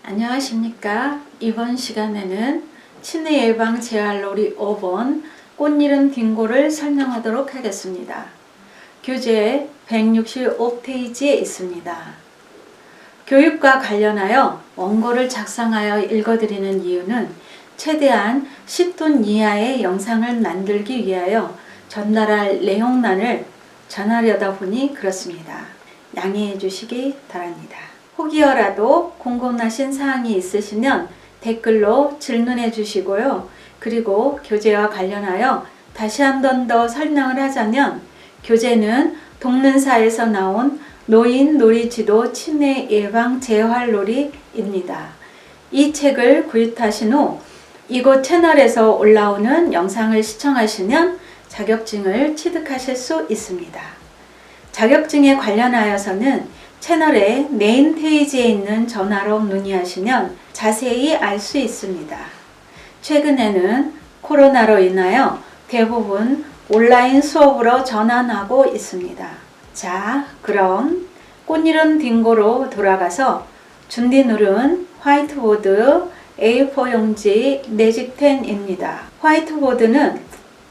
안녕하십니까. 이번 시간에는 치매 예방 재활놀이 5번 꽃이름 딩고를 설명하도록 하겠습니다. 교재 165페이지에 있습니다. 교육과 관련하여 원고를 작성하여 읽어드리는 이유는 최대한 10분 이하의 영상을 만들기 위하여 전달할 내용란을 전하려다 보니 그렇습니다. 양해해 주시기 바랍니다. 혹이어라도 궁금하신 사항이 있으시면 댓글로 질문해 주시고요. 그리고 교재와 관련하여 다시 한 번 더 설명을 하자면 교재는 동문사에서 나온 노인 놀이지도 치매 예방 재활놀이입니다. 이 책을 구입하신 후 이곳 채널에서 올라오는 영상을 시청하시면 자격증을 취득하실 수 있습니다. 자격증에 관련하여서는 채널의 메인 페이지에 있는 전화로 문의하시면 자세히 알 수 있습니다. 최근에는 코로나로 인하여 대부분 온라인 수업으로 전환하고 있습니다. 자, 그럼 꽃이름 딩고로 돌아가서 준비물은 화이트보드, A4 용지, 매직펜입니다. 화이트보드는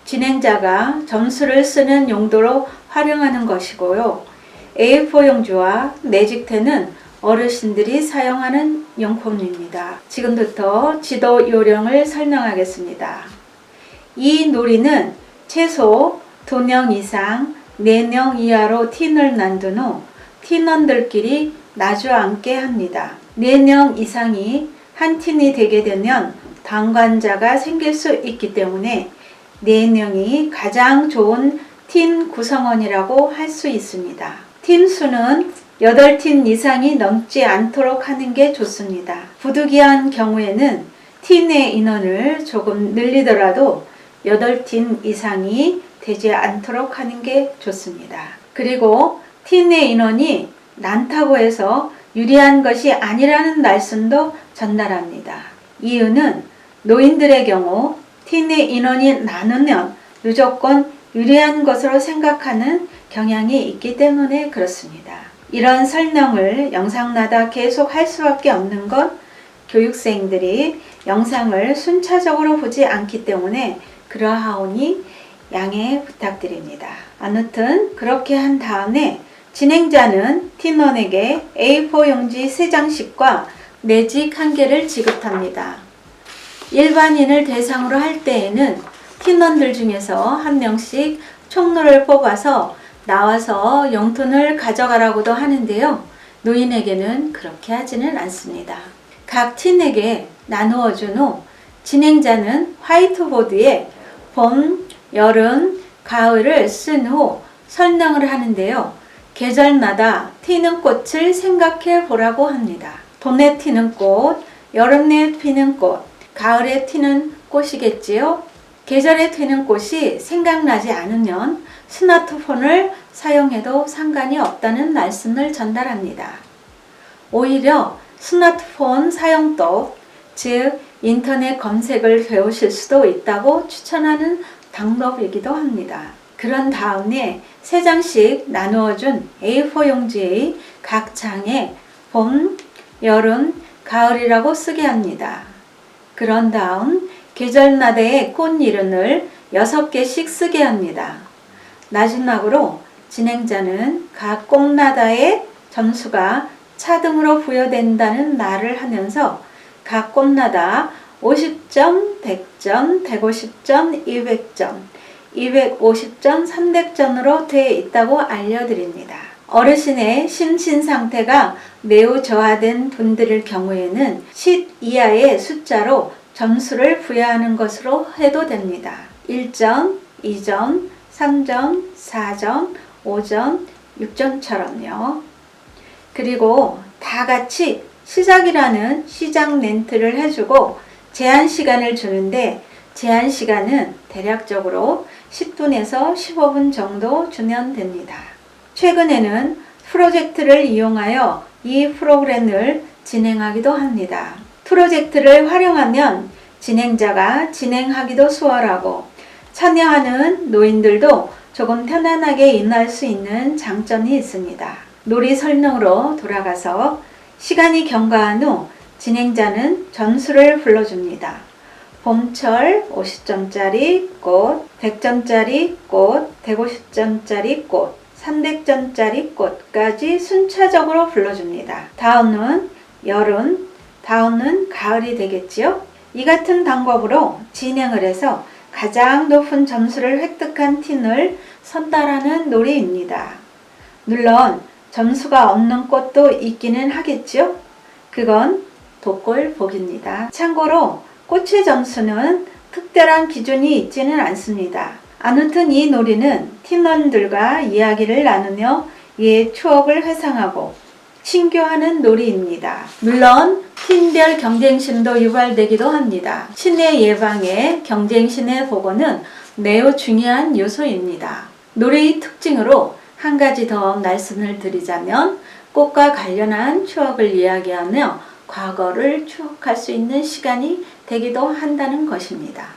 진행자가 점수를 쓰는 용도로 활용하는 것이고요. A4 용지와 매직펜은 어르신들이 사용하는 용품입니다. 지금부터 지도 요령을 설명하겠습니다. 이 놀이는 최소 2명 이상 4명 이하로 팀을 만든 후 팀원들끼리 마주 앉게 합니다. 4명 이상이 한 팀이 되게 되면 방관자가 생길 수 있기 때문에 4명이 가장 좋은 팀 구성원이라고 할 수 있습니다. 팀 수는 8팀 이상이 넘지 않도록 하는 게 좋습니다. 부득이한 경우에는 팀 내 인원을 조금 늘리더라도 8팀 이상이 되지 않도록 하는 게 좋습니다. 그리고 팀 내 인원이 많다고 해서 유리한 것이 아니라는 말씀도 전달합니다. 이유는 노인들의 경우 팀 내 인원이 많으면 무조건 유리한 것으로 생각하는 경향이 있기 때문에 그렇습니다. 이런 설명을 영상마다 계속 할 수밖에 없는 건 교육생들이 영상을 순차적으로 보지 않기 때문에 그러하오니 양해 부탁드립니다. 아무튼 그렇게 한 다음에 진행자는 팀원에게 A4 용지 3장씩과 매직 1개를 지급합니다. 일반인을 대상으로 할 때에는 팀원들 중에서 한 명씩 총로를 뽑아서 나와서 용돈을 가져가라고도 하는데요. 노인에게는 그렇게 하지는 않습니다. 각 팀에게 나누어 준 후 진행자는 화이트보드에 봄, 여름, 가을을 쓴 후 설명을 하는데요. 계절마다 튀는 꽃을 생각해 보라고 합니다. 봄에 튀는 꽃, 여름에 피는 꽃, 가을에 튀는 꽃이겠지요. 계절에 튀는 꽃이 생각나지 않으면 스마트폰을 사용해도 상관이 없다는 말씀을 전달합니다. 오히려 스마트폰 사용법, 즉 인터넷 검색을 배우실 수도 있다고 추천하는 방법이기도 합니다. 그런 다음에 3장씩 나누어준 A4 용지의 각 장에 봄, 여름, 가을이라고 쓰게 합니다. 그런 다음 계절마다의 꽃 이름을 6개씩 쓰게 합니다. 마지막으로 진행자는 각 꽃마다의 점수가 차등으로 부여된다는 말을 하면서 각 꽃마다 50점, 100점, 150점, 200점, 250점, 300점으로 되어 있다고 알려드립니다. 어르신의 심신 상태가 매우 저하된 분들의 경우에는 10 이하의 숫자로 점수를 부여하는 것으로 해도 됩니다. 1점, 2점, 3점, 4점, 5점, 6점처럼요. 그리고 다 같이 시작이라는 시작 멘트를 해주고 제한 시간을 주는데 제한 시간은 대략적으로 10분에서 15분 정도 주면 됩니다. 최근에는 프로젝트를 이용하여 이 프로그램을 진행하기도 합니다. 프로젝트를 활용하면 진행자가 진행하기도 수월하고 참여하는 노인들도 조금 편안하게 임할 수 있는 장점이 있습니다. 놀이 설명으로 돌아가서 시간이 경과한 후 진행자는 점수를 불러줍니다. 봄철 50점짜리 꽃, 100점짜리 꽃, 150점짜리 꽃, 300점짜리 꽃까지 순차적으로 불러줍니다. 다음은 여름, 다음은 가을이 되겠지요? 이 같은 방법으로 진행을 해서 가장 높은 점수를 획득한 팀을 선발하는 놀이입니다. 물론 점수가 없는 꽃도 있기는 하겠죠? 그건 독골복입니다. 참고로 꽃의 점수는 특별한 기준이 있지는 않습니다. 아무튼 이 놀이는 팀원들과 이야기를 나누며 옛 추억을 회상하고 친교하는 놀이입니다. 물론 팀별 경쟁심도 유발되기도 합니다. 치매 예방에 경쟁심의 보고는 매우 중요한 요소입니다. 놀이의 특징으로 한 가지 더 말씀을 드리자면 꽃과 관련한 추억을 이야기하며 과거를 추억할 수 있는 시간이 되기도 한다는 것입니다.